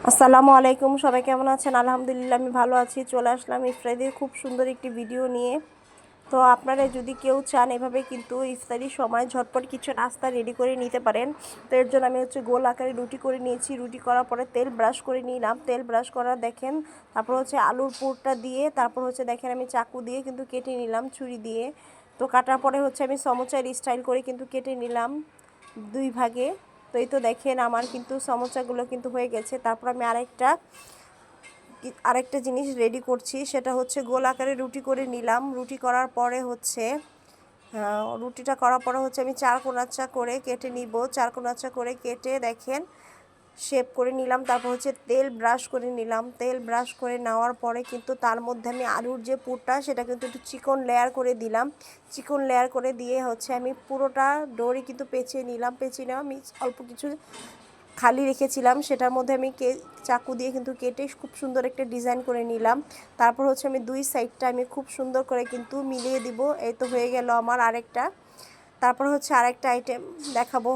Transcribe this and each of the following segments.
আসসালামু আলাইকুম, সবাই কেমন আছেন? আলহামদুলিল্লাহ আমি ভালো আছি। চলে আসলাম ইফতারির খুব সুন্দর একটি ভিডিও নিয়ে। তো আপনারা যদি কেউ চান এভাবে কিন্তু ইফতারির সময় ঝটপট কিছু নাস্তা রেডি করে নিতে পারেন। তো এর জন্য আমি গোল আকারে রুটি করে নিয়েছি। রুটি করার পরে তেল ব্রাশ করে নিলাম। তেল ব্রাশ করা দেখেন, তারপর আলুর পুরটা দিয়ে, তারপর দেখেন আমি চাকু দিয়ে কিন্তু কেটে নিলাম, ছুরি দিয়ে। তো কাটার পরে আমি সমোচার স্টাইল করে কিন্তু কেটে নিলাম দুই ভাগে। তো এই তো দেখেন আমার কিন্তু সমোসাগুলো কিন্তু হয়ে গেছে। তারপর আমি আরেকটা জিনিস রেডি করছি, সেটা গোল আকারে রুটি করে নিলাম। রুটি করার পরে রুটিটা করার পরে আমি চারকোনাচা করে কেটে নিব। চারকোনাচা করে কেটে দেখেন শেপ করে নিলাম। তারপর তেল ব্রাশ করে নিলাম। তেল ব্রাশ করে নেওয়ার পরে কিন্তু তার মধ্যে আমি আলুর যে পুরটা সেটা কিন্তু একটু চিকন লেয়ার করে দিলাম। চিকন লেয়ার করে দিয়ে আমি পুরোটা ডোরে কিন্তু পেঁচিয়ে নিলাম। পেঁচিয়ে নেওয়া আমি অল্প কিছু খালি রেখেছিলাম, সেটার মধ্যে আমি চাকু দিয়ে কিন্তু কেটে খুব সুন্দর একটা ডিজাইন করে নিলাম। তারপর আমি দুই সাইডটা আমি খুব সুন্দর করে কিন্তু মিলিয়ে দিব। এই তো হয়ে গেল আমার আরেকটা। তারপর আরেকটা আইটেম দেখাবো।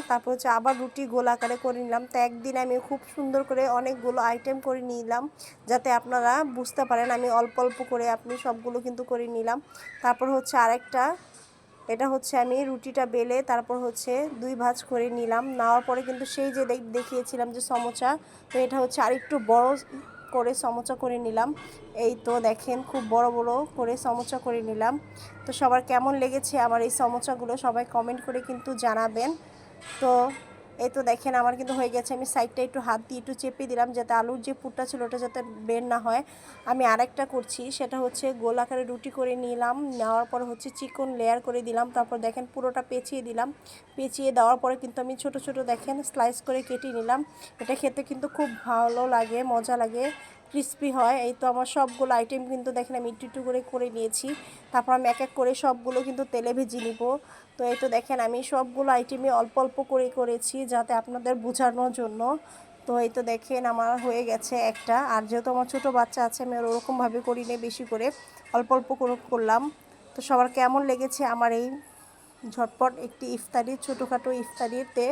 তারপর আবার রুটি গোল আকারে করে নিলাম। তো একদিন আমি খুব সুন্দর করে অনেকগুলো আইটেম করে নিলাম, যাতে আপনারা বুঝতে পারেন আমি অল্প অল্প করে আপনি সবগুলো কিন্তু করে নিলাম। তারপর আরেকটা, এটা আমি রুটিটা বেলে তারপর দুই ভাঁজ করে নিলাম। নেওয়ার পরে কিন্তু সেই যে দেখিয়েছিলাম যে সমোচা, তো এটা আরেকটু বড় করে সমোচা করে নিলাম। এই তো দেখেন খুব বড় বড় করে সমোচা করে নিলাম। তো সবার কেমন লেগেছে আমার এই সমোচাগুলো সবাই কমেন্ট করে কিন্তু জানাবেন। তো এই তো দেখেন আমার কিন্তু হয়ে গেছে। আমি সাইডটা একটু হাত দিয়ে একটু চেপে দিলাম, যাতে আলুর যে পুরটা ছিল ওটা যাতে বের না হয়। আমি আরেকটা করছি, সেটা গোল আকারে রুটি করে নিলাম। নেওয়ার পর চিকন লেয়ার করে দিলাম। তারপর দেখেন পুরোটা পেঁচিয়ে দিলাম। পেঁচিয়ে দেওয়ার পরে কিন্তু আমি ছোট ছোট দেখেন স্লাইস করে কেটে নিলাম। এটা খেতে কিন্তু খুব ভালো লাগে, মজা লাগে, ক্রিস্পি হয়। এই তো আমার সবগুলো আইটেম কিন্তু দেখেন আমি একটু একটু করে করে নিয়েছি। তারপর আমি এক এক করে সবগুলো কিন্তু তেলে ভেজে নিব। তো এই তো দেখেন আমি সবগুলো আইটেমই অল্প অল্প করে করেছি, যাতে আপনাদের বোঝানোর জন্য। তো এই তো দেখেন আমার হয়ে গেছে একটা। আর যেহেতু আমার ছোটো বাচ্চা আছে, আমি ওরকমভাবে করি না, বেশি করে অল্প অল্প করে করলাম। তো সবার কেমন লেগেছে আমার এই ঝটপট একটি ইফতারি, ছোটোখাটো ইফতারিতে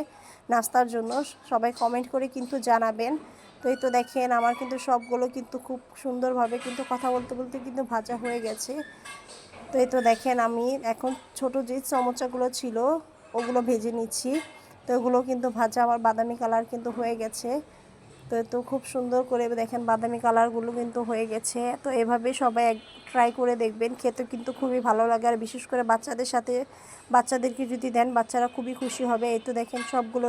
নাস্তার জন্য সবাই কমেন্ট করে কিন্তু জানাবেন। তো এই তো দেখেন আমার কিন্তু সবগুলো কিন্তু খুব সুন্দরভাবে কিন্তু কথা বলতে বলতে কিন্তু ভাজা হয়ে গেছে। তো এই তো দেখেন আমি এখন ছোট যে চামচাগুলো ছিল ওগুলো ভেজে নিচ্ছি। তো ওগুলো কিন্তু ভাজা আমার বাদামি কালার কিন্তু হয়ে গেছে। তো খুব সুন্দর করে দেখেন বাদামি কালারগুলো কিন্তু হয়ে গেছে। তো এভাবে সবাই ট্রাই করে দেখবেন, খেতে কিন্তু খুবই ভালো লাগে। আর বিশেষ করে বাচ্চাদেরকে যদি দেন, বাচ্চারা খুবই খুশি হবে। এই তো দেখেন সবগুলো